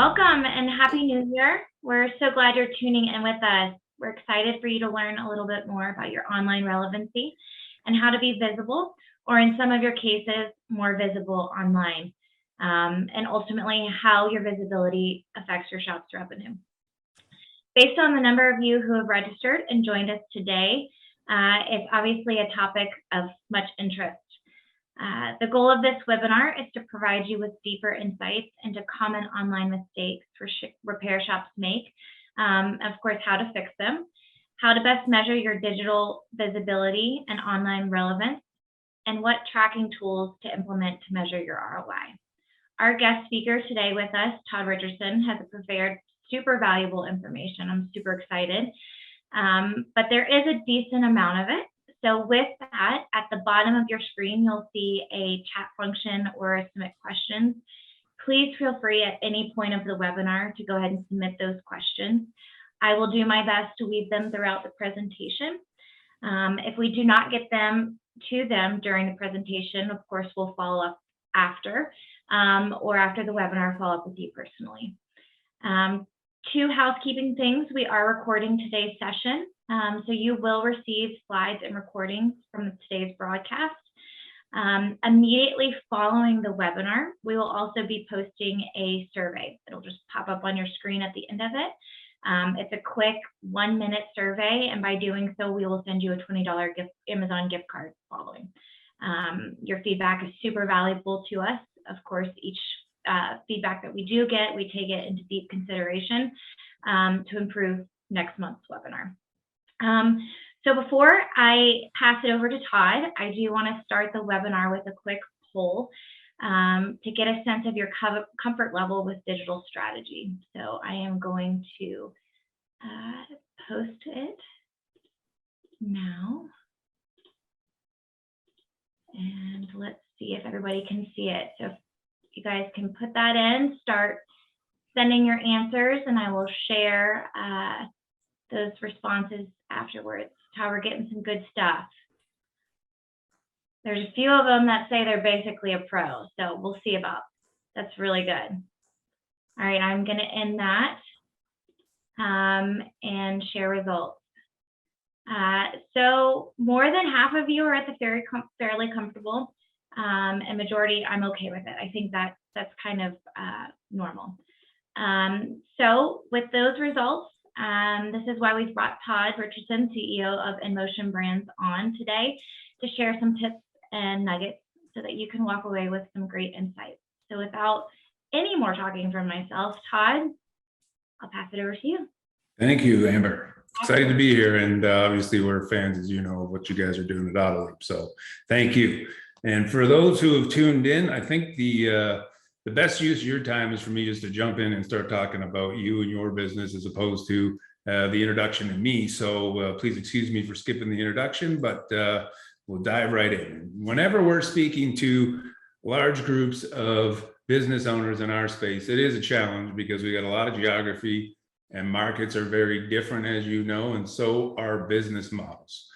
Welcome and Happy New Year. We're so glad you're tuning in with us. We're excited for you to learn a little bit more about your online relevancy and how to be visible, or in some of your cases, more visible online, and ultimately how your visibility affects your shop's revenue. Based on the number of you who have registered and joined us today, it's obviously a topic of much interest. The goal of this webinar is to provide you with deeper insights into common online mistakes repair shops make, of course, how to fix them, how to best measure your digital visibility and online relevance, and what tracking tools to implement to measure your ROI. Our guest speaker today with us, Todd Richardson, has prepared super valuable information. I'm super excited, but there is a decent amount of it. So with that, at the bottom of your screen, you'll see a chat function or a submit questions. Please feel free at any point of the webinar to go ahead and submit those questions. I will do my best to weave them throughout the presentation. If we do not get to them during the presentation, of course, we'll follow up after, or after the webinar, follow up with you personally. Two housekeeping things. We are recording today's session, so you will receive slides and recordings from today's broadcast. Immediately following the webinar, we will also be posting a survey. It'll just pop up on your screen at the end of it. It's a quick 1-minute survey, and by doing so, we will send you a $20 Amazon gift card following. Your feedback is super valuable to us. Of course, each feedback that we do get, we take it into deep consideration to improve next month's webinar. So before I pass it over to Todd, I do want to start the webinar with a quick poll to get a sense of your comfort level with digital strategy. So I am going to post it now. And let's see if everybody can see it. So if you guys can put that in, start sending your answers, and I will share those responses afterwards. How we're getting some good stuff. There's a few of them that say they're basically a pro, so we'll see about. That's really good. All right, I'm going to end that and share results. So more than half of you are at the fairly comfortable, and majority I'm okay with it. I think that's kind of normal. So with those results, this is why we've brought Todd Richardson, CEO of InMotion Brands, on today to share some tips and nuggets so that you can walk away with some great insights. So without any more talking from myself, Todd, I'll pass it over to you. Thank you, Amber. Excited to be here, and obviously we're fans, as you know, of what you guys are doing at AutoLeap. So thank you. And for those who have tuned in, I think the best use of your time is for me just to jump in and start talking about you and your business as opposed to the introduction to me. So please excuse me for skipping the introduction, but we'll dive right in. Whenever we're speaking to large groups of business owners in our space, it is a challenge because we got a lot of geography and markets are very different, as you know, and so are business models.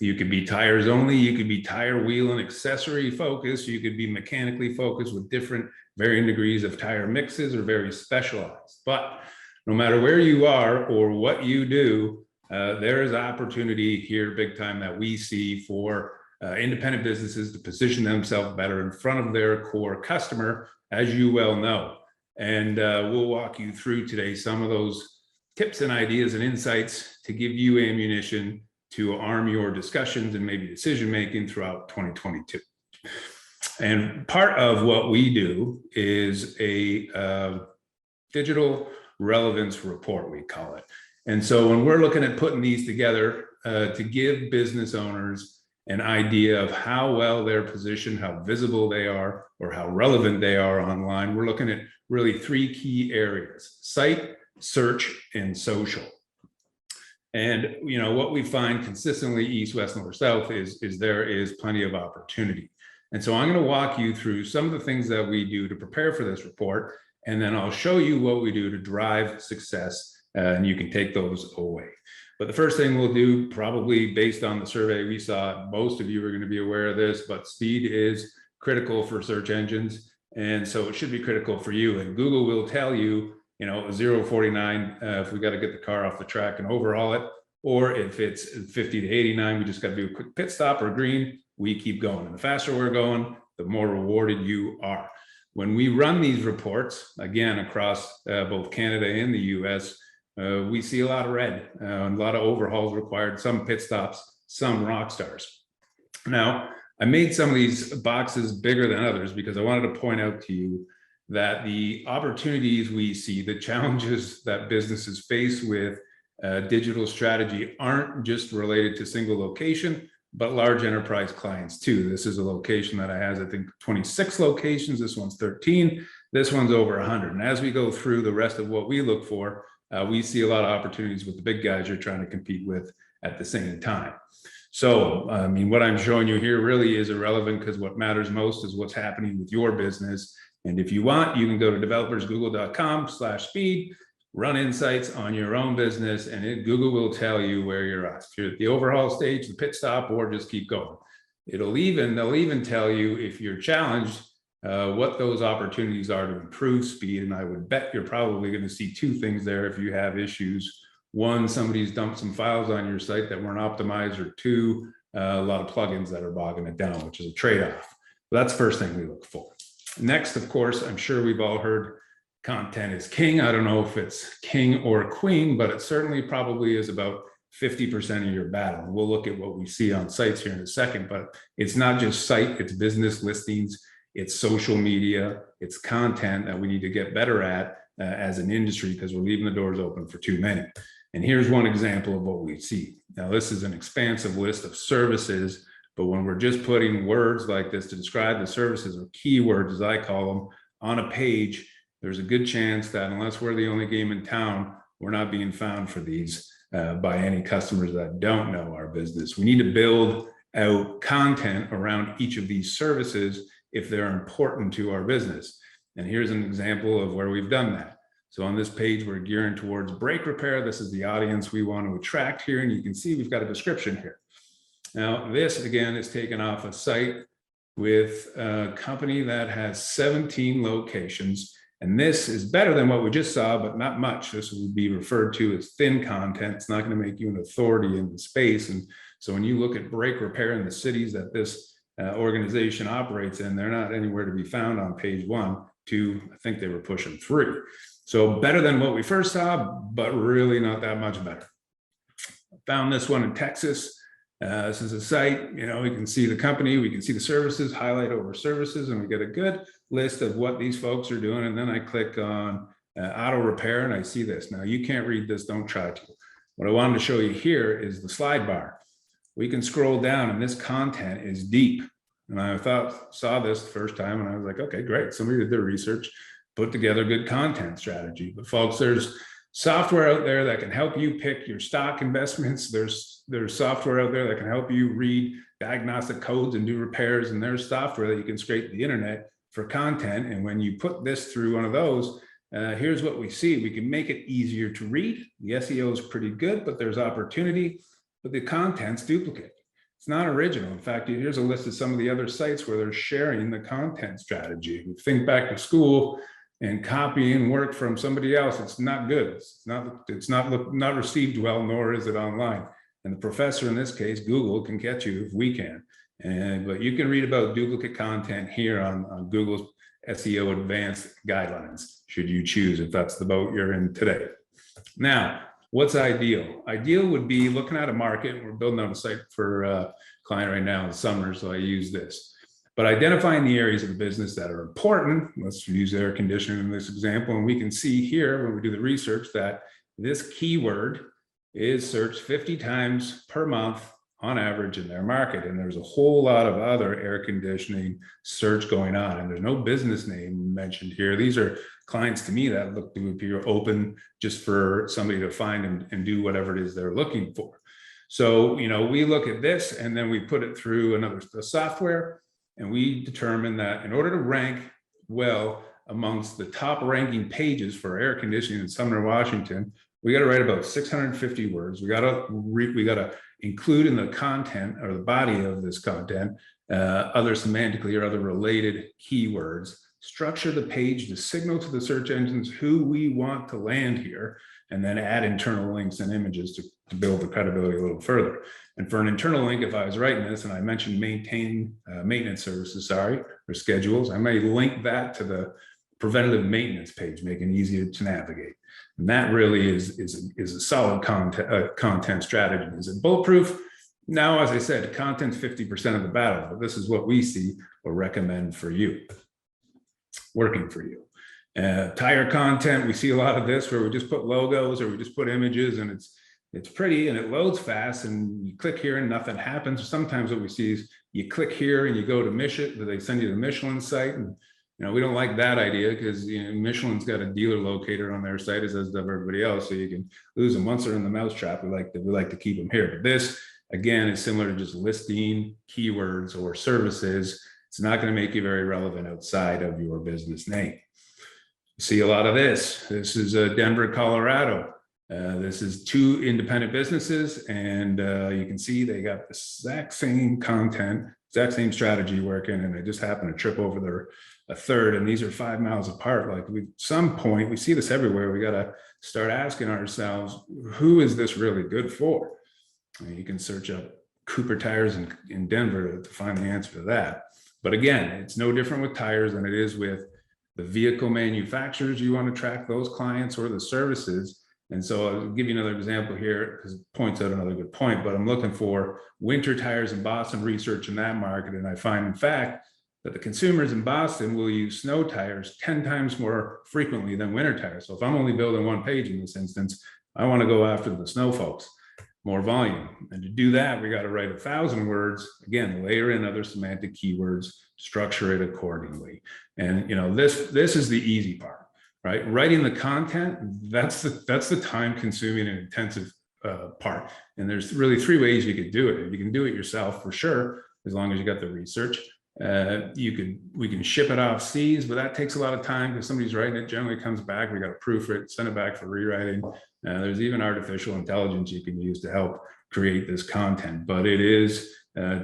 You could be tires only, you could be tire, wheel, and accessory focused, you could be mechanically focused with different varying degrees of tire mixes or very specialized. But no matter where you are or what you do, there is opportunity here big time that we see for independent businesses to position themselves better in front of their core customer, as you well know. And we'll walk you through today some of those tips and ideas and insights to give you ammunition to arm your discussions and maybe decision-making throughout 2022. And part of what we do is a digital relevance report, we call it. And so when we're looking at putting these together to give business owners an idea of how well they're positioned, how visible they are, or how relevant they are online, we're looking at really 3 key areas: site, search, and social. And you know what we find consistently east, west, north, south is there is plenty of opportunity. And so I'm going to walk you through some of the things that we do to prepare for this report, and then I'll show you what we do to drive success, and you can take those away. But the first thing we'll do, probably based on the survey we saw, most of you are going to be aware of this, but speed is critical for search engines. And so it should be critical for you. And Google will tell you you know, a 049 if we got to get the car off the track and overhaul it, or if it's 50 to 89, we just got to do a quick pit stop or green, we keep going. And the faster we're going, the more rewarded you are. When we run these reports, again, across both Canada and the US, we see a lot of red, a lot of overhauls required, some pit stops, some rock stars. Now, I made some of these boxes bigger than others because I wanted to point out to you that the opportunities we see, the challenges that businesses face with digital strategy aren't just related to single location, but large enterprise clients too. This is a location that has, I think, 26 locations. This one's 13. This one's over 100. And as we go through the rest of what we look for, we see a lot of opportunities with the big guys you're trying to compete with at the same time. So, I mean, what I'm showing you here really is irrelevant because what matters most is what's happening with your business. And if you want, you can go to developersgoogle.com/speed, run insights on your own business, and Google will tell you where you're at. If you're at the overhaul stage, the pit stop, or just keep going. They'll even tell you if you're challenged, what those opportunities are to improve speed. And I would bet you're probably going to see two things there if you have issues. One, somebody's dumped some files on your site that weren't optimized, or two, a lot of plugins that are bogging it down, which is a trade-off. But that's the first thing we look for. Next, of course, I'm sure we've all heard content is king. I don't know if it's king or queen, but it certainly probably is about 50% of your battle. We'll look at what we see on sites here in a second, but it's not just site, it's business listings, it's social media, it's content that we need to get better at as an industry because we're leaving the doors open for too many. And here's one example of what we see. Now, this is an expansive list of services, but when we're just putting words like this to describe the services, or keywords as I call them, on a page, there's a good chance that unless we're the only game in town, we're not being found for these by any customers that don't know our business. We need to build out content around each of these services if they're important to our business. And here's an example of where we've done that. So on this page, we're gearing towards brake repair. This is the audience we want to attract here. And you can see we've got a description here. Now, this again is taken off a site with a company that has 17 locations. And this is better than what we just saw, but not much. This would be referred to as thin content. It's not going to make you an authority in the space. And so when you look at brake repair in the cities that this organization operates in, they're not anywhere to be found on page 1, 2, I think they were pushing 3. So better than what we first saw, but really not that much better. I found this one in Texas. This is a site, you know, we can see the company, we can see the services, highlight over services, and we get a good list of what these folks are doing. And then I click on auto repair and I see this. Now you can't read this, don't try to. What I wanted to show you here is the slide bar. We can scroll down and this content is deep. And I saw this the first time and I was like, okay, great. Somebody did their research, put together a good content strategy. But folks, there's software out there that can help you pick your stock investments. There's software out there that can help you read diagnostic codes and do repairs. And there's software that you can scrape the internet for content. And when you put this through one of those, here's what we see. We can make it easier to read. The SEO is pretty good, but there's opportunity, but the content's duplicate. It's not original. In fact, here's a list of some of the other sites where they're sharing the content strategy. We think back to school and copying work from somebody else. It's not good. It's not received well, nor is it online. And the professor in this case, Google, can catch you if we can. But you can read about duplicate content here on Google's SEO advanced guidelines, should you choose, if that's the boat you're in today. Now, what's ideal? Ideal would be looking at a market. We're building out a site for a client right now in Sumner, so I use this. But identifying the areas of the business that are important, let's use air conditioning in this example, and we can see here when we do the research that this keyword is searched 50 times per month on average in their market. And there's a whole lot of other air conditioning search going on. And there's no business name mentioned here. These are clients to me that look to appear open just for somebody to find and do whatever it is they're looking for. So, you know, we look at this and then we put it through a software, and we determine that in order to rank well amongst the top ranking pages for air conditioning in Sumner, Washington, we got to write about 650 words. We got to include in the content or the body of this content other semantically or other related keywords structure the page to signal to the search engines who we want to land here, and then add internal links and images to build the credibility a little further. And for an internal link, if I was writing this and I mentioned maintenance services, or schedules, I may link that to the preventative maintenance page, making it easier to navigate. And that really is a solid content strategy. Is it bulletproof? Now, as I said, content's 50% of the battle, but this is what we see or recommend for you, working for you. Tire content, we see a lot of this where we just put logos or we just put images, and it's pretty and it loads fast, and you click here and nothing happens. Sometimes what we see is you click here and you go to Michelin, they send you the Michelin site, and we don't like that idea because Michelin's got a dealer locator on their site, as does everybody else, so you can lose them once they're in the mousetrap. We like to keep them here. But this, again, is similar to just listing keywords or services. It's not going to make you very relevant outside of your business name. You see a lot of this. This is Denver, Colorado. This is two independent businesses, and you can see they got the exact same content, exact same strategy working, and they just happen to trip over a third, and these are 5 miles apart. Like, at some point, we see this everywhere. We got to start asking ourselves, who is this really good for? And you can search up Cooper Tires in Denver to find the answer to that. But again, it's no different with tires than it is with the vehicle manufacturers. You want to track those clients or the services. And so I'll give you another example here because it points out another good point, but I'm looking for winter tires in Boston, research in that market. And I find, in fact, that the consumers in Boston will use snow tires 10 times more frequently than winter tires. So if I'm only building one page in this instance, I want to go after the snow folks, more volume. And to do that, we got to write 1,000 words, again, layer in other semantic keywords, structure it accordingly. And this is the easy part. Right, writing the content, that's the time-consuming and intensive part. And there's really 3 ways you could do it. You can do it yourself for sure, as long as you got the research. We can ship it off seas, but that takes a lot of time because somebody's writing it. Generally comes back, we got to proofread it, send it back for rewriting. There's even artificial intelligence you can use to help create this content, but it is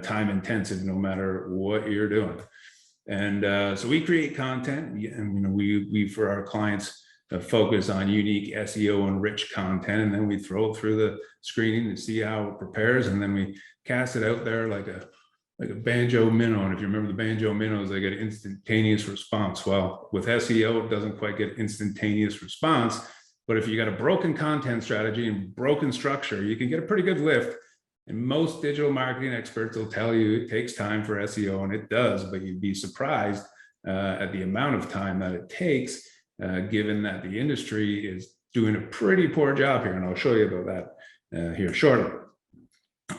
time intensive no matter what you're doing. And so we create content, and we for our clients focus on unique SEO and rich content, and then we throw it through the screening to see how it prepares, and then we cast it out there like a banjo minnow. And if you remember the banjo minnows, they get instantaneous response. Well, with SEO, it doesn't quite get instantaneous response, but if you got a broken content strategy and broken structure, you can get a pretty good lift. And most digital marketing experts will tell you it takes time for SEO, and it does, but you'd be surprised at the amount of time that it takes, given that the industry is doing a pretty poor job here. And I'll show you about that here shortly.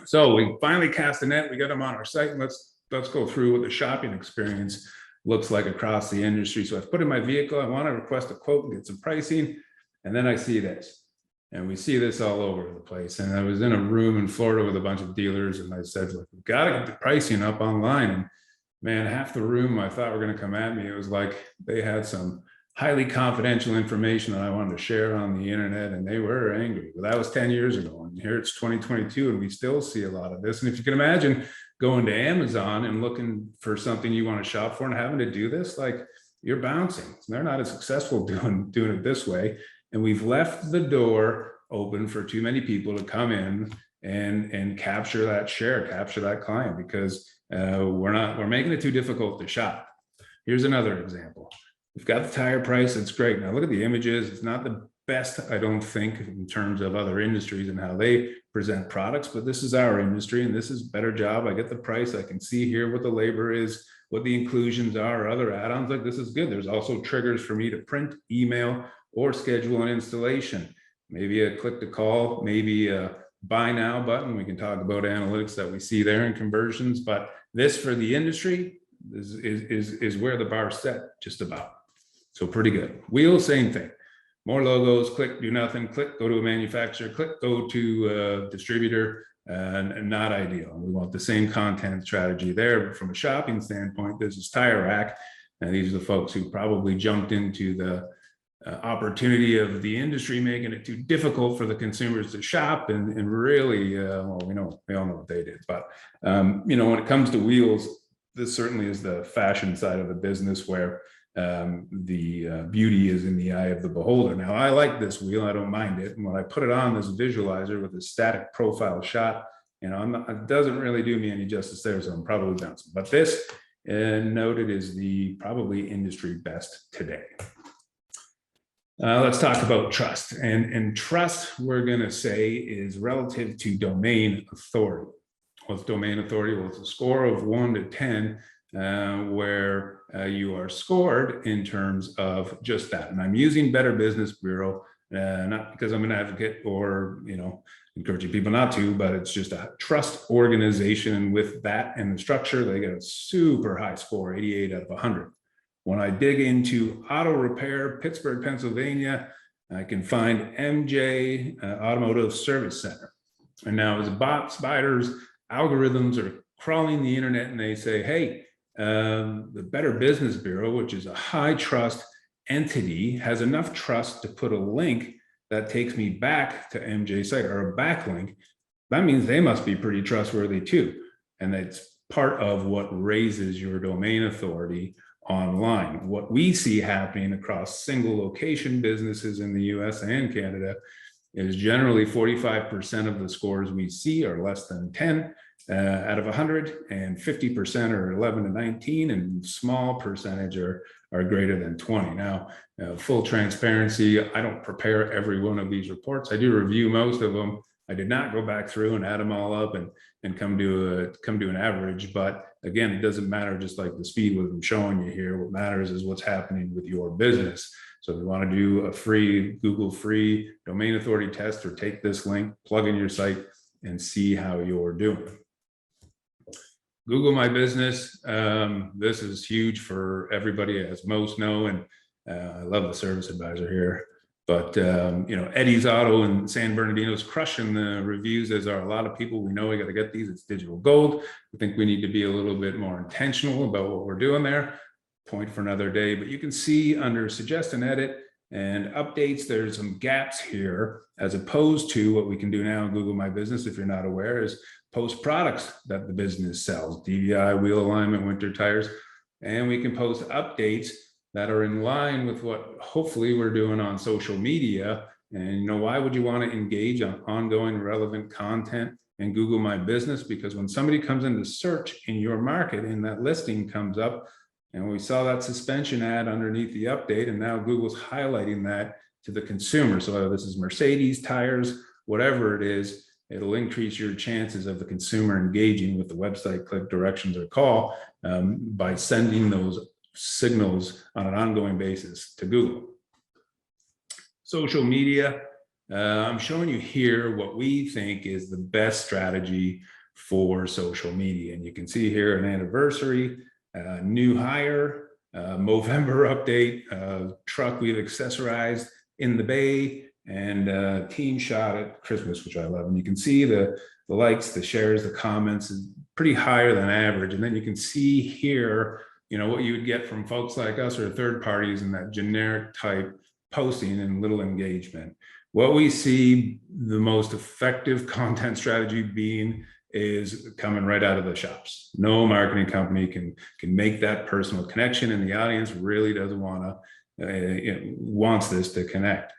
So we finally cast the net, we got them on our site, and let's go through what the shopping experience looks like across the industry. So I've put in my vehicle, I want to request a quote and get some pricing, and then I see this. And we see this all over the place. And I was in a room in Florida with a bunch of dealers, and I said, look, we've got to get the pricing up online. And man, half the room I thought were going to come at me. It was like they had some highly confidential information that I wanted to share on the internet, and they were angry. But that was 10 years ago, and here it's 2022, and we still see a lot of this. And if you can imagine going to Amazon and looking for something you want to shop for and having to do this, like, you're bouncing. They're not as successful doing it this way. And we've left the door open for too many people to come in and capture that share, capture that client, because we're making it too difficult to shop. Here's another example. We've got the tire price. It's great. Now look at the images. It's not the best, I don't think, in terms of other industries and how they present products, but this is our industry, and this is a better job. I get the price. I can see here what the labor is, what the inclusions are, other add-ons. Like, this is good. There's also triggers for me to print, email, or schedule an installation. Maybe a click to call, maybe a buy now button. We can talk about analytics that we see there and conversions, but this for the industry is where the bar's set, just about. So pretty good. Wheel, same thing. More logos, click, do nothing, click, go to a manufacturer, click, go to a distributor, and not ideal. We want the same content strategy there, but from a shopping standpoint, this is Tire Rack, and these are the folks who probably jumped into the opportunity of the industry making it too difficult for the consumers to shop, and really, well, we all know what they did. But when it comes to wheels, this certainly is the fashion side of the business, where the beauty is in the eye of the beholder. Now, I like this wheel. I don't mind it. And when I put it on this visualizer with a static profile shot, it doesn't really do me any justice there, so I'm probably bouncing. But this, noted, is the probably industry best today. Let's talk about trust. And trust, we're going to say, is relative to domain authority. What's domain authority? Well, it's a score of 1 to 10, where you are scored in terms of just that. And I'm using Better Business Bureau, not because I'm an advocate or, encouraging people not to, but it's just a trust organization. And with that and the structure, they get a super high score, 88 out of 100. When I dig into auto repair, Pittsburgh, Pennsylvania, I can find MJ Automotive Service Center. And now as bot spiders, algorithms are crawling the internet and they say, hey, the Better Business Bureau, which is a high trust entity, has enough trust to put a link that takes me back to MJ's site, or a backlink. That means they must be pretty trustworthy too. And that's part of what raises your domain authority online. What we see happening across single location businesses in the US and Canada is generally 45% of the scores we see are less than 10 out of 100, and 50% are 11 to 19, and small percentage are greater than 20. Now, full transparency, I don't prepare every one of these reports. I do review most of them. I did not go back through and add them all up and come to an average. But again, it doesn't matter, just like the speed what I'm showing you here. What matters is what's happening with your business. So if you want to do a free Google free domain authority test, or take this link, plug in your site, and see how you're doing. Google My Business. This is huge for everybody, as most know, and I love the service advisor here. But Eddie's Auto in San Bernardino is crushing the reviews, as are a lot of people. We know we got to get these. It's digital gold. I think we need to be a little bit more intentional about what we're doing there. Point for another day. But you can see under suggest and edit and updates, there's some gaps here, as opposed to what we can do now in Google My Business, if you're not aware, is post products that the business sells, DVI, wheel alignment, winter tires, and we can post updates that are in line with what hopefully we're doing on social media. And why would you want to engage on ongoing relevant content in Google My Business? Because when somebody comes in to search in your market and that listing comes up, and we saw that suspension ad underneath the update, and now Google's highlighting that to the consumer. So whether this is Mercedes tires, whatever it is, it'll increase your chances of the consumer engaging with the website, click, directions, or call by sending those signals on an ongoing basis to Google. Social media, I'm showing you here what we think is the best strategy for social media. And you can see here an anniversary, new hire, Movember update, truck we've accessorized in the bay, and team shot at Christmas, which I love. And you can see the likes, the shares, the comments is pretty higher than average. And then you can see here, what you would get from folks like us or third parties in that generic type posting and little engagement. What we see the most effective content strategy being is coming right out of the shops. No marketing company can make that personal connection, and the audience really doesn't wants this to connect.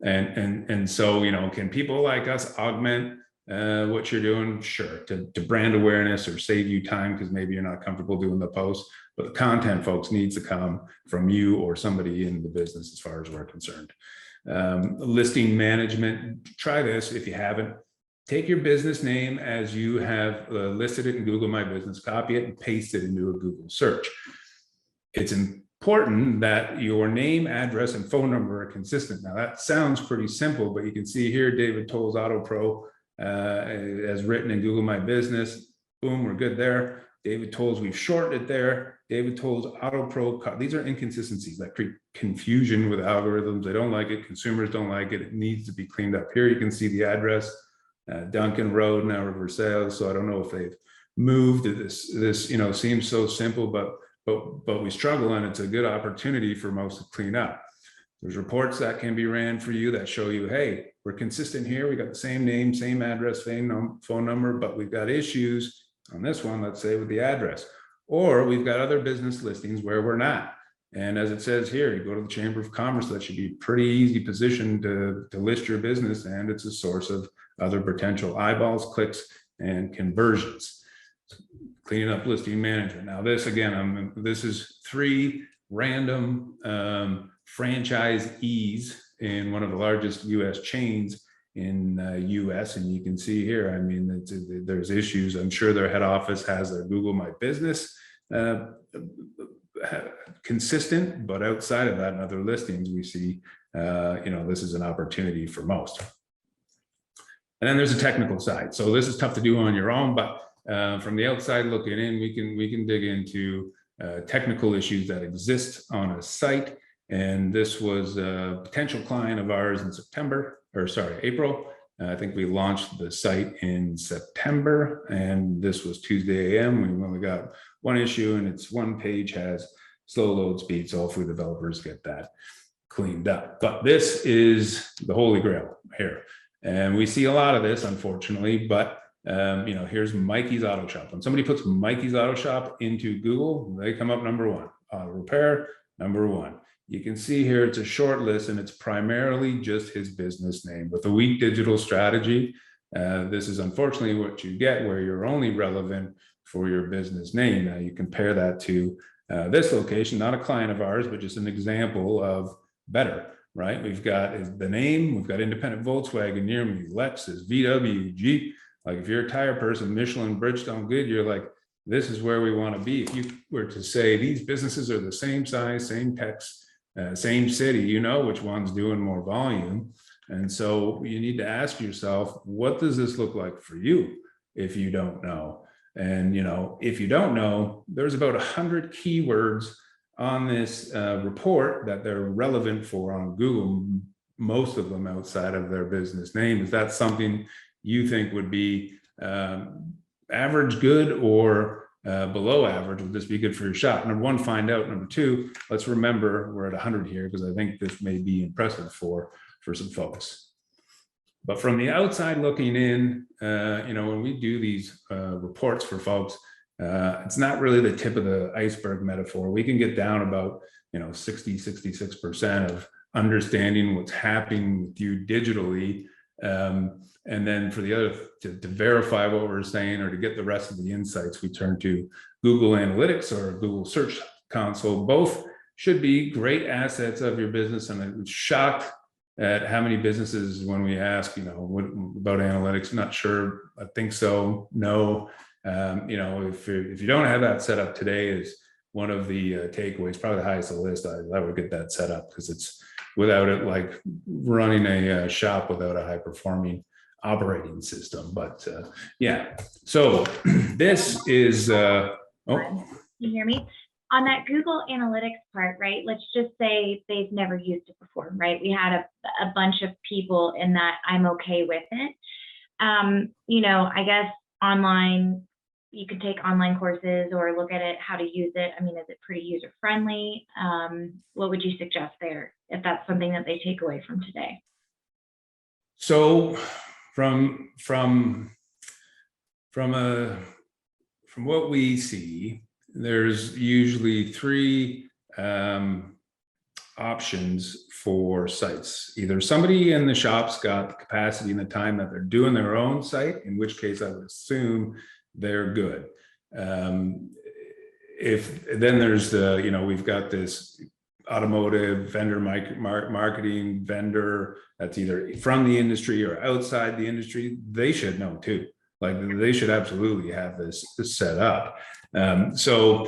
And so, can people like us augment what you're doing? Sure, to brand awareness or save you time because maybe you're not comfortable doing the post. But the content, folks, needs to come from you or somebody in the business, as far as we're concerned. Listing management, try this if you haven't. Take your business name as you have listed it in Google My Business, copy it and paste it into a Google search. It's important that your name, address, and phone number are consistent. Now that sounds pretty simple, but you can see here David Toll's Auto Pro as written in Google My Business. Boom, we're good there. David Toll's, we've shortened it there. David Toll's Auto Pro. These are inconsistencies that create confusion with algorithms. They don't like it. Consumers don't like it. It needs to be cleaned up. Here you can see the address, Duncan Road, now River Sales. So I don't know if they've moved. This seems so simple, but we struggle, and it's a good opportunity for most to clean up. There's reports that can be ran for you that show you, hey, we're consistent here. We got the same name, same address, same phone number, but we've got issues on this one, let's say with the address, or we've got other business listings where we're not. And as it says here, you go to the Chamber of Commerce, that should be a pretty easy position to list your business, and it's a source of other potential eyeballs, clicks, and conversions. Cleaning up listing management. Now this, again, this is 3 random franchisees in one of the largest US chains in US, and you can see here, I mean, there's issues. I'm sure their head office has their Google My Business consistent, but outside of that, in other listings, we see, this is an opportunity for most. And then there's a technical side. So this is tough to do on your own, but from the outside looking in, we can dig into technical issues that exist on a site. And this was a potential client of ours in April. I think we launched the site in September, and this was Tuesday AM. We've only got one issue, and it's one page has slow load speed. So hopefully developers get that cleaned up. But this is the holy grail here. And we see a lot of this, unfortunately, but here's Mikey's Auto Shop. When somebody puts Mikey's Auto Shop into Google, they come up number 1. Auto repair, number 1. You can see here, it's a short list, and it's primarily just his business name. With a weak digital strategy, this is unfortunately what you get, where you're only relevant for your business name. Now you compare that to this location, not a client of ours, but just an example of better, right? We've got the name, we've got independent Volkswagen near me, Lexus, VW, Jeep. Like if you're a tire person, Michelin, Bridgestone, Goodyear, like this is where we want to be. If you were to say these businesses are the same size, same techs, same city, you know which one's doing more volume. And so you need to ask yourself, what does this look like for you if you don't know? And, if you don't know, there's about 100 keywords on this report that they're relevant for on Google, most of them outside of their business name. Is that something you think would be average, good, or below average? Would this be good for your shop? Number 1, find out. Number 2, let's remember we're at 100 here, because I think this may be impressive for some folks. But from the outside looking in, when we do these reports for folks, it's not really the tip of the iceberg metaphor. We can get down about 60-66% of understanding what's happening with you digitally. And then for the other, to verify what we're saying or to get the rest of the insights, we turn to Google Analytics or Google Search Console. Both should be great assets of your business. And I was shocked at how many businesses, when we ask, what about analytics? Not sure. I think so. No. If you don't have that set up today, is one of the takeaways, probably the highest on the list. I would get that set up, because it's without it, like running a shop without a high performing operating system. But yeah, so this is Can you hear me? On that Google Analytics part, right? Let's just say they've never used it before, right? We had a bunch of people in that I'm okay with it. I guess online, you could take online courses or look at it, how to use it. I mean, is it pretty user friendly? What would you suggest there, if that's something that they take away from today? So from what we see, there's usually 3 options for sites. Either somebody in the shop's got the capacity and the time that they're doing their own site, in which case I would assume they're good. If then there's we've got this automotive vendor marketing vendor that's either from the industry or outside the industry. They should know too. Like they should absolutely have this set up. So,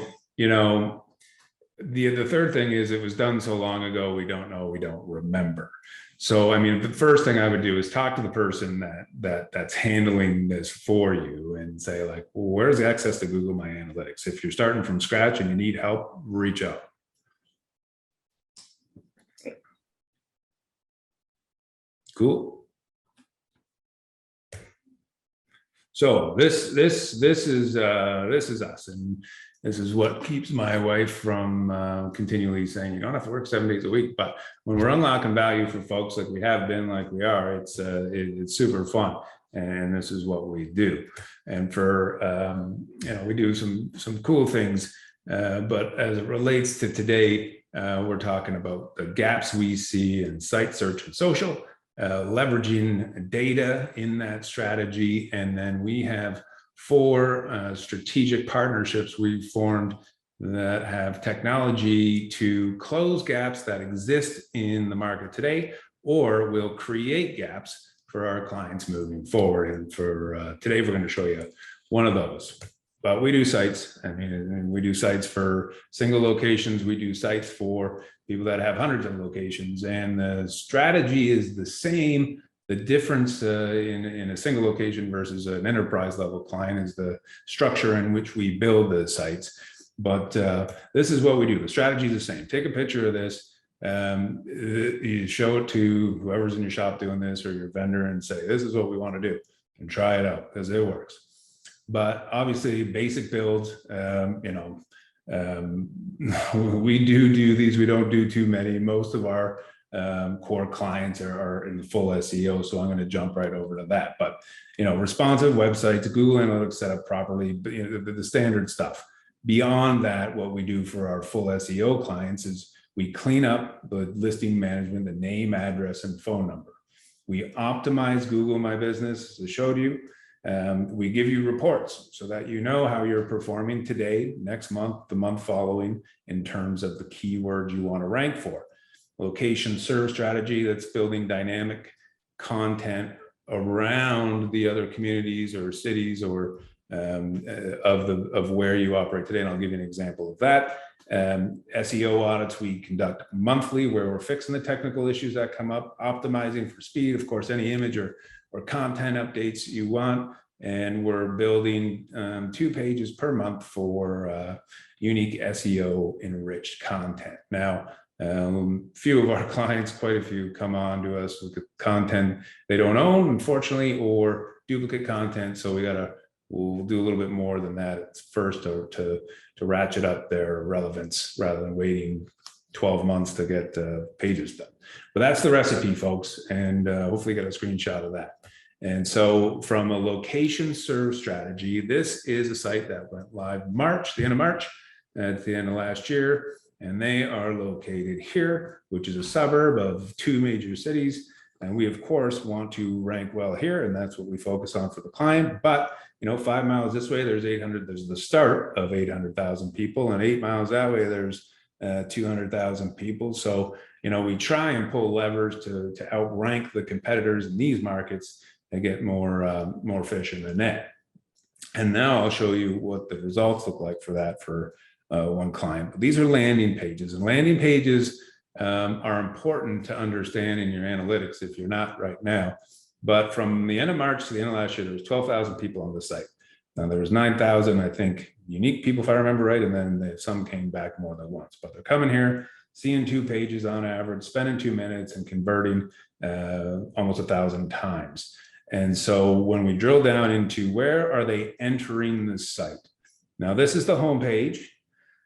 the third thing is, it was done so long ago, we don't know, we don't remember. So, I mean, the first thing I would do is talk to the person that's handling this for you and say, like, well, where's the access to Google My Analytics? If you're starting from scratch and you need help, reach out. Cool. So this is us, and this is what keeps my wife from continually saying, you don't have to work 7 days a week. But when we're unlocking value for folks like we have been, like we are, it's super fun. And this is what we do. And for, we do some cool things. But as it relates to today, we're talking about the gaps we see in site search and social, leveraging data in that strategy. And then we have 4 strategic partnerships we've formed that have technology to close gaps that exist in the market today, or will create gaps for our clients moving forward. And for today, we're going to show you one of those. But we do sites. I mean, we do sites for single locations. We do sites for people that have hundreds of locations. And the strategy is the same. The difference in a single location versus an enterprise level client is the structure in which we build the sites. But this is what we do. The strategy is the same. Take a picture of this. You show it to whoever's in your shop doing this or your vendor and say, this is what we want to do, and try it out because it works. But obviously basic builds, we do these, we don't do too many. Most of our core clients are in the full SEO. So I'm going to jump right over to that. But, responsive websites, Google Analytics set up properly, but the standard stuff. Beyond that, what we do for our full SEO clients is we clean up the listing management, the name, address, and phone number. We optimize Google My Business, as I showed you. We give you reports so that you know how you're performing today, next month, the month following, in terms of the keywords you want to rank for. Location serve strategy, that's building dynamic content around the other communities or cities or of where you operate today. And I'll give you an example of that. SEO audits we conduct monthly, where we're fixing the technical issues that come up, optimizing for speed, of course, any image or content updates you want. And we're building 2 pages per month for unique SEO enriched content. Now, few of our clients, quite a few, come on to us with the content they don't own, unfortunately, or duplicate content. So we'll do a little bit more than that at first to ratchet up their relevance rather than waiting 12 months to get pages done. But that's the recipe, folks, and hopefully get a screenshot of that. And so from a location serve strategy, this is a site that went live the end of March, at the end of last year, and they are located here, which is a suburb of 2 major cities. And we, of course, want to rank well here, and that's what we focus on for the client. But 5 miles this way, there's the start of 800,000 people, and 8 miles that way, there's 200,000 people. So, we try and pull levers to outrank the competitors in these markets and get more fish in the net. And now I'll show you what the results look like for that for one client. But these are landing pages, and landing pages are important to understand in your analytics if you're not right now. But from the end of March to the end of last year, there was 12,000 people on the site. Now there was 9,000, I think, unique people, if I remember right, and then some came back more than once. But they're coming here, seeing 2 pages on average, spending 2 minutes, and converting almost 1,000 times. And so when we drill down into where are they entering the site, now this is the home page.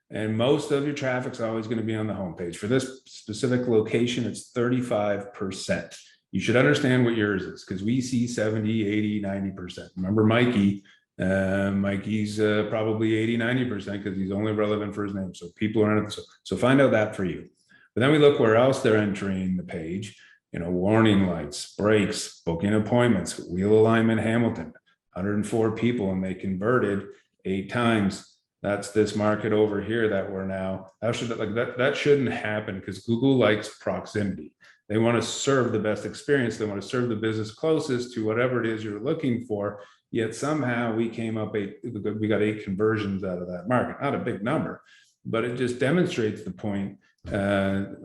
And most of your traffic's always going to be on the homepage. For this specific location, it's 35%. You should understand what yours is, because we see 70, 80, 90%. Remember Mikey, Mikey's probably 80, 90% because he's only relevant for his name. So people are in it. So find out that for you. But then we look where else they're entering the page. Warning lights, brakes, booking appointments, wheel alignment, Hamilton, 104 people, and they converted 8 times. That's this market over here that we're now, that shouldn't happen, because Google likes proximity. They want to serve the best experience. They want to serve the business closest to whatever it is you're looking for. Yet somehow we we got 8 conversions out of that market. Not a big number, but it just demonstrates the point,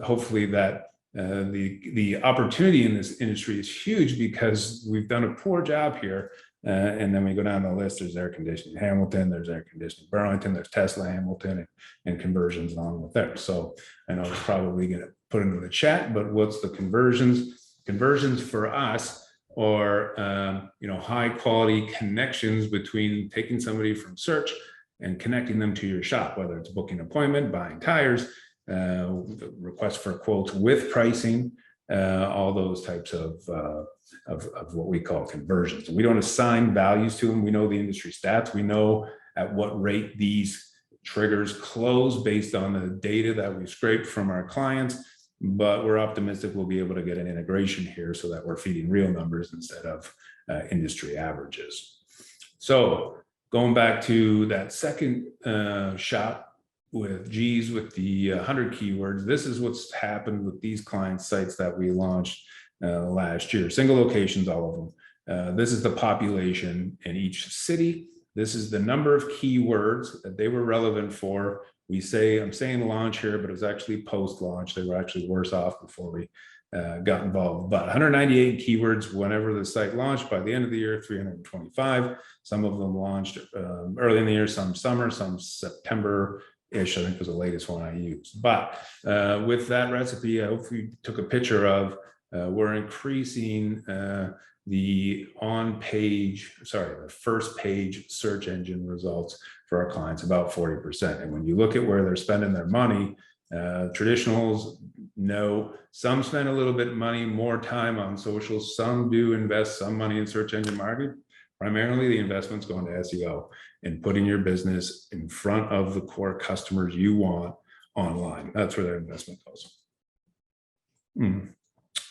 hopefully, that the opportunity in this industry is huge, because we've done a poor job here. And then we go down the list, there's air conditioning Hamilton, there's air conditioning Burlington, there's Tesla Hamilton, and conversions along with there. So I know it's probably going to put into the chat, but what's the conversions? Conversions for us are, high quality connections between taking somebody from search and connecting them to your shop, whether it's booking an appointment, buying tires, request for quotes with pricing, all those types of what we call conversions. We don't assign values to them. We know the industry stats. We know at what rate these triggers close based on the data that we scraped from our clients, but we're optimistic we'll be able to get an integration here so that we're feeding real numbers instead of industry averages. So going back to that second shot with G's with the 100 keywords, this is what's happened with these client sites that we launched last year. Single locations, all of them. This is the population in each city. This is the number of keywords that they were relevant for. I'm saying launch here, but it was actually post-launch. They were actually worse off before we got involved. But 198 keywords whenever the site launched. By the end of the year, 325. Some of them launched early in the year, some summer, some September-ish, I think was the latest one I used. But with that recipe, I hope you took a picture of, we're increasing the first page search engine results for our clients about 40%. And when you look at where they're spending their money, traditionals, no, some spend a little bit more time on social, some do invest some money in search engine marketing. Primarily the investment's going to SEO and putting your business in front of the core customers you want online. That's where their investment goes.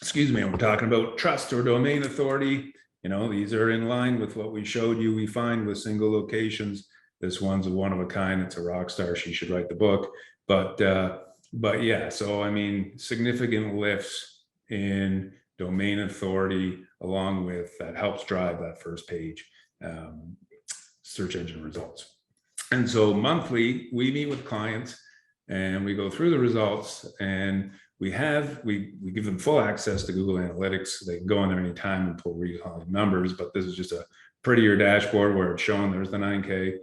Excuse me, we're talking about trust or domain authority. You know, these are in line with what we showed you we find with single locations. This one's a one of a kind. It's a rock star. She should write the book. But yeah, so I mean, significant lifts in domain authority along with that helps drive that first page search engine results. And so monthly, we meet with clients and we go through the results, and we give them full access to Google Analytics. They can go in there anytime and pull real numbers, but this is just a prettier dashboard where it's showing there's the 9K,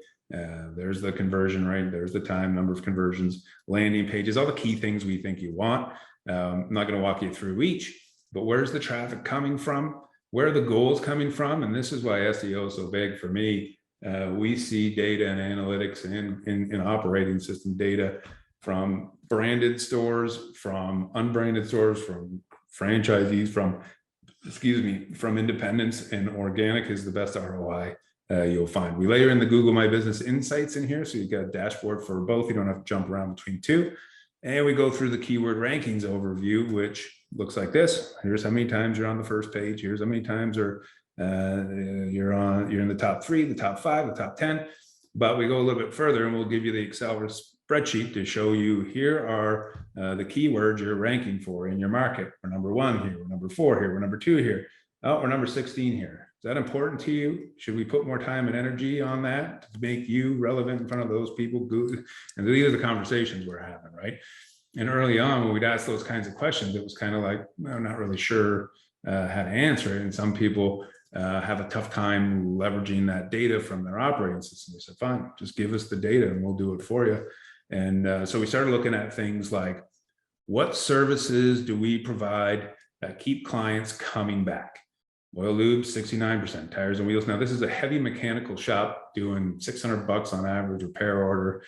there's the conversion rate, there's the time, number of conversions, landing pages, all the key things we think you want. I'm not going to walk you through each, but where's the traffic coming from? Where are the goals coming from? And this is why SEO is so big for me. We see data and analytics in operating system data from branded stores, from unbranded stores, from franchisees, from independents, and organic is the best ROI you'll find. We layer in the Google My Business Insights in here, so you got a dashboard for both. You don't have to jump around between two. And we go through the keyword rankings overview, which looks like this. Here's how many times you're on the first page. Here's how many times you're in the top 3, the top 5, the top 10. But we go a little bit further, and we'll give you the Excel spreadsheet to show you here are the keywords you're ranking for in your market. We're number 1 here, we're number 4 here, we're number 2 here. Oh, we're number 16 here. Is that important to you? Should we put more time and energy on that to make you relevant in front of those people? And these are the conversations we're having, right? And early on, when we'd ask those kinds of questions, it was kind of like, I'm not really sure how to answer it. And some people have a tough time leveraging that data from their operating system. They said, fine, just give us the data and we'll do it for you. And so we started looking at things like, what services do we provide that keep clients coming back? Oil lube, 69%, tires and wheels. Now this is a heavy mechanical shop doing $600 on average repair order,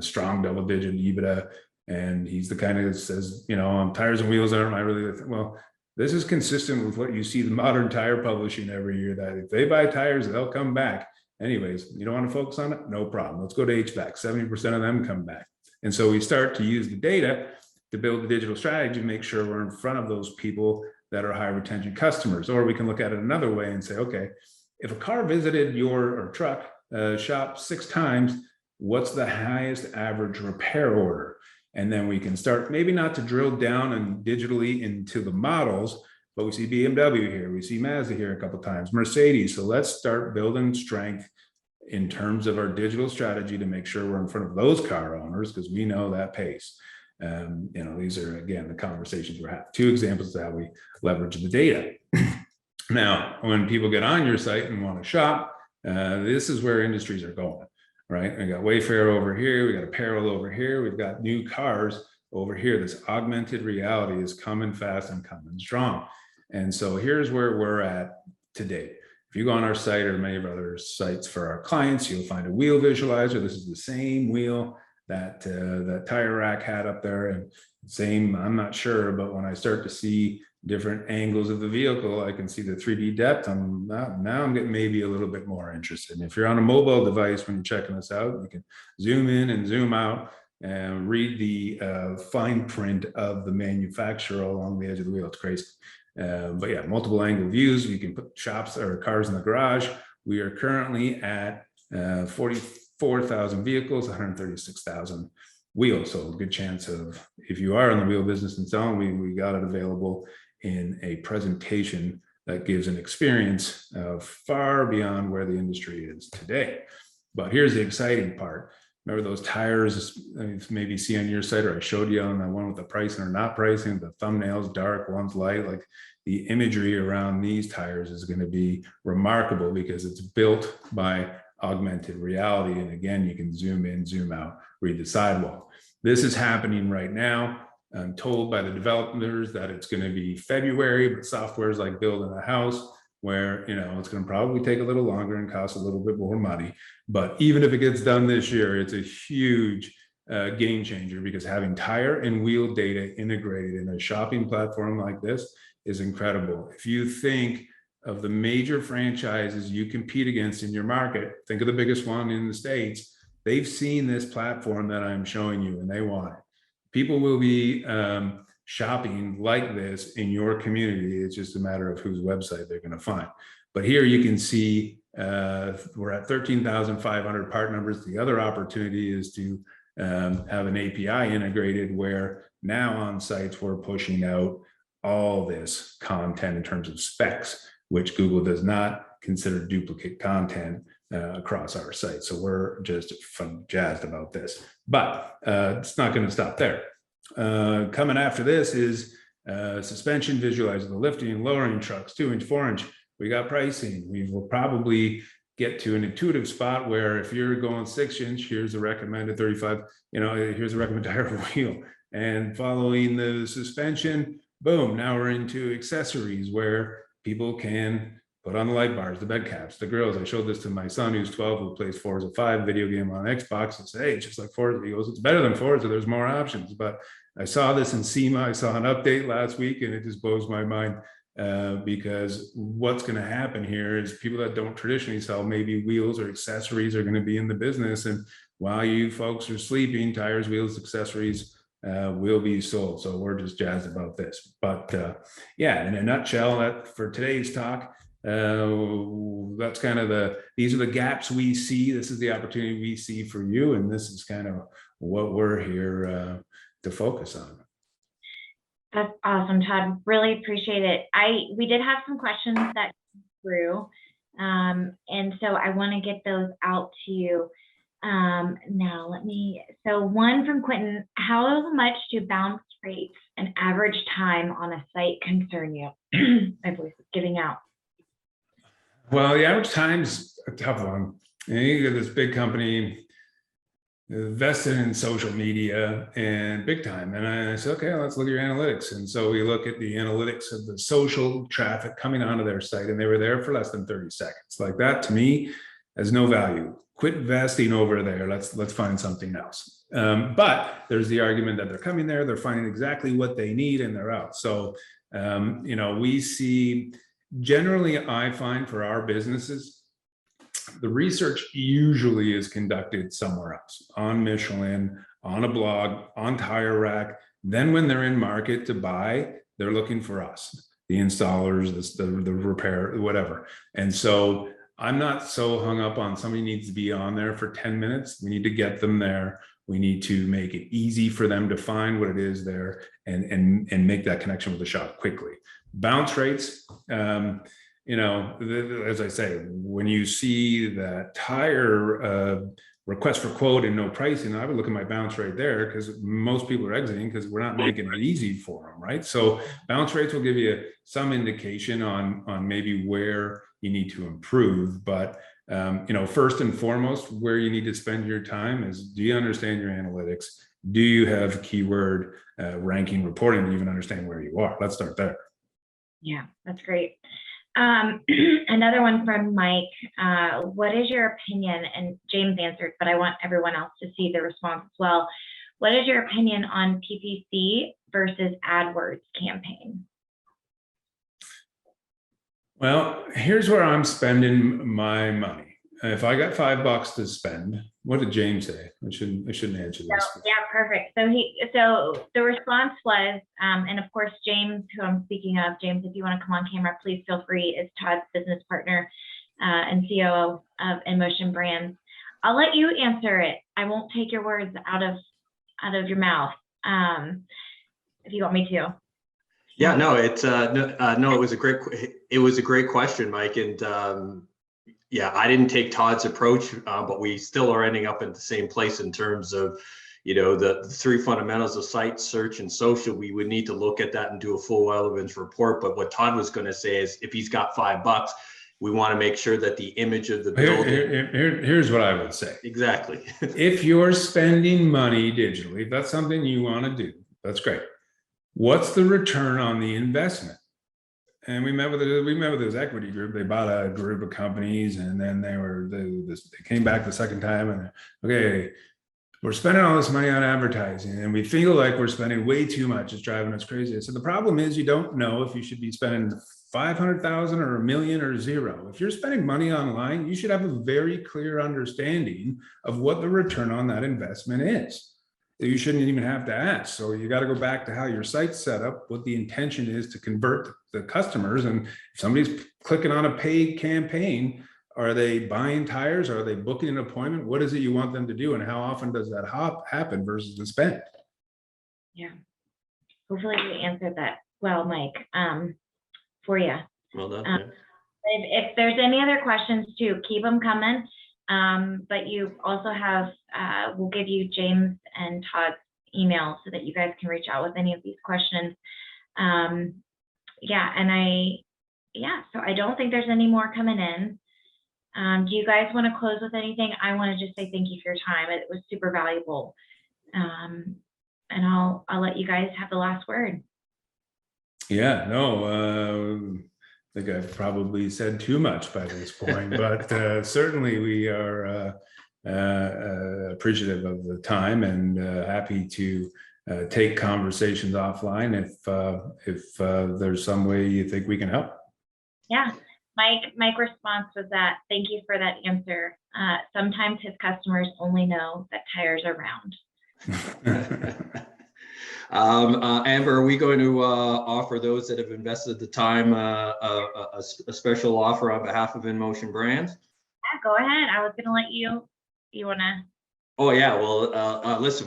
strong double-digit EBITDA. And he's the kind that says, you know, tires and wheels aren't my really, well, this is consistent with what you see the modern tire publishing every year, that if they buy tires, they'll come back. Anyways, you don't want to focus on it? No problem. Let's go to HVAC. 70% of them come back. And so we start to use the data to build the digital strategy to make sure we're in front of those people that are high retention customers. Or we can look at it another way and say, okay, if a car visited your truck shop 6 times, what's the highest average repair order? And then we can start, maybe not to drill down and digitally into the models, but we see BMW here, we see Mazda here a couple of times, Mercedes. So let's start building strength in terms of our digital strategy to make sure we're in front of those car owners, because we know that pays. You know, these are, again, the conversations we're having. 2 examples of how we leverage the data. Now, when people get on your site and want to shop, this is where industries are going, right? We got Wayfair over here, we got apparel over here, we've got new cars over here. This augmented reality is coming fast and coming strong. And so here's where we're at today. If you go on our site or many of our other sites for our clients, you'll find a wheel visualizer. This is the same wheel that tire rack had up there. And same, I'm not sure, but when I start to see different angles of the vehicle, I can see the 3D depth. Now I'm getting maybe a little bit more interested. And if you're on a mobile device, when you're checking this out, you can zoom in and zoom out and read the fine print of the manufacturer along the edge of the wheel. It's crazy. But yeah, multiple angle views. You can put shops or cars in the garage. We are currently at 44,000 vehicles, 136,000 wheels. So a good chance of, if you are in the wheel business and selling, we got it available in a presentation that gives an experience far beyond where the industry is today. But here's the exciting part. Remember those tires maybe see on your site, or I showed you on that one with the pricing or not pricing, the thumbnails dark, one's light. Like the imagery around these tires is going to be remarkable because it's built by augmented reality. And again, you can zoom in, zoom out, read the sidewall. This is happening right now. I'm told by the developers that it's going to be February, but software is like building a house where, you know, it's going to probably take a little longer and cost a little bit more money. But even if it gets done this year, it's a huge game changer, because having tire and wheel data integrated in a shopping platform like this is incredible. If you think of the major franchises you compete against in your market, think of the biggest one in the States. They've seen this platform that I'm showing you and they want it. People will be shopping like this in your community. It's just a matter of whose website they're going to find. But here you can see we're at 13,500 part numbers. The other opportunity is to have an API integrated where now on sites we're pushing out all this content in terms of specs, which Google does not consider duplicate content across our site. So we're just jazzed about this, but it's not going to stop there. Coming after this is suspension visualizer, the lifting and lowering trucks, 2-inch, 4-inch. We got pricing. We will probably get to an intuitive spot where if you're going 6-inch, here's a recommended 35, here's a recommended tire wheel. And following the suspension, boom, now we're into accessories where people can put on the light bars, the bed caps, the grills. I showed this to my son who's 12, who plays Forza 5 video game on Xbox, and say, hey, it's just like Forza. He goes, it's better than Forza, there's more options. But I saw this in SEMA, I saw an update last week, and it just blows my mind because what's going to happen here is people that don't traditionally sell maybe wheels or accessories are going to be in the business. And while you folks are sleeping, tires, wheels, accessories will be sold. So we're just jazzed about this. But yeah, in a nutshell, that for today's talk, that's kind of these are the gaps we see. This is the opportunity we see for you, and this is kind of what we're here to focus on. That's awesome, Todd. Really appreciate it. We did have some questions that came through, and so I want to get those out to you. Now so one from Quentin: how much do bounce rates and average time on a site concern you? My voice is giving out. Well, the average time's a tough one. You get this big company invested in social media and big time. And I said, okay, let's look at your analytics. And so we look at the analytics of the social traffic coming onto their site, and they were there for less than 30 seconds. Like that to me has no value. Quit investing over there. Let's find something else. But there's the argument that they're coming there, they're finding exactly what they need, and they're out. So, we see, generally, I find for our businesses, the research usually is conducted somewhere else, on Michelin, on a blog, on Tire Rack. Then when they're in market to buy, they're looking for us, the installers, the repair, whatever. And so I'm not so hung up on somebody needs to be on there for 10 minutes. We need to get them there. We need to make it easy for them to find what it is there and make that connection with the shop quickly. Bounce rates, as I say, when you see that tire request for quote and no pricing, I would look at my bounce rate there, because most people are exiting because we're not making it easy for them, right? So bounce rates will give you some indication on maybe where you need to improve. But first and foremost, where you need to spend your time is, do you understand your analytics? Do you have keyword ranking reporting to even understand where you are? Let's start there. Yeah, that's great. Another one from Mike. What is your opinion? And James answered, but I want everyone else to see the response as well. What is your opinion on PPC versus AdWords campaign? Well, here's where I'm spending my money. If I got $5 to spend, what did James say? I shouldn't answer this. Yeah, perfect. So the response was, and of course, James, who I'm speaking of, James, if you want to come on camera, please feel free. Is Todd's business partner and COO of InMotion Brands. I'll let you answer it. I won't take your words out of your mouth. If you want me to. Yeah, no, it's no, it was a great question, Mike, and yeah, I didn't take Todd's approach, but we still are ending up at the same place in terms of, you know, the three fundamentals of site, search, and social. We would need to look at that and do a full relevance report. But what Todd was going to say is, if he's got $5, we want to make sure that the image of the building. Here's what I would say. Exactly. If you're spending money digitally, if that's something you want to do, that's great. What's the return on the investment? And we met with this equity group. They bought a group of companies, and then they came back the second time, and okay, we're spending all this money on advertising, and we feel like we're spending way too much. It's driving us crazy. So the problem is, you don't know if you should be spending 500,000 or $1 million or zero. If you're spending money online, you should have a very clear understanding of what the return on that investment is. You shouldn't even have to ask. So you got to go back to how your site's set up, what the intention is to convert the customers. And if somebody's clicking on a paid campaign, are they buying tires? Are they booking an appointment? What is it you want them to do? And how often does that happen versus the spend? Yeah. Hopefully we answered that well, Mike, for you. Well done. Yeah. If there's any other questions too, keep them coming. But you also have, we'll give you James and Todd's email so that you guys can reach out with any of these questions. Yeah, so I don't think there's any more coming in. Do you guys want to close with anything? I want to just say thank you for your time. It was super valuable. And I'll let you guys have the last word. Yeah, no, I think I've probably said too much by this point, but certainly we are appreciative of the time and happy to take conversations offline if there's some way you think we can help. Yeah, Mike response was that, thank you for that answer. Sometimes his customers only know that tires are round. Amber, are we going to offer those that have invested the time a special offer on behalf of InMotion Brands? Yeah, go ahead. I was going to let you want to. Oh, yeah. Well, listen,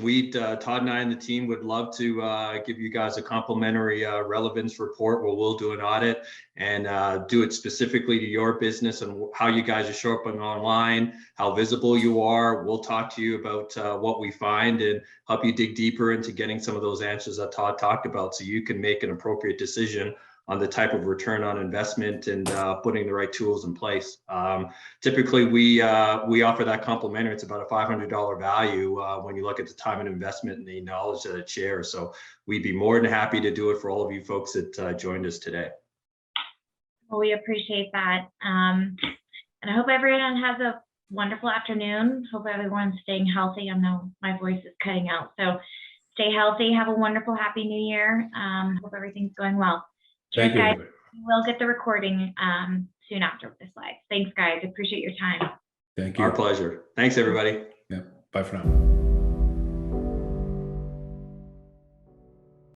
Todd and I and the team would love to give you guys a complimentary relevance report where we'll do an audit and do it specifically to your business and how you guys are showing online, how visible you are. We'll talk to you about what we find and help you dig deeper into getting some of those answers that Todd talked about so you can make an appropriate decision on the type of return on investment and putting the right tools in place. Typically, we offer that complimentary. It's about a $500 value when you look at the time and investment and the knowledge that it shares. So we'd be more than happy to do it for all of you folks that joined us today. Well, we appreciate that. And I hope everyone has a wonderful afternoon. Hope everyone's staying healthy. I know my voice is cutting out. So stay healthy. Have a wonderful, happy new year. Hope everything's going well. Cheers, guys. We'll get the recording soon after this live. Thanks, guys. Appreciate your time. Thank you. Our pleasure. Thanks, everybody. Yeah. Bye for now.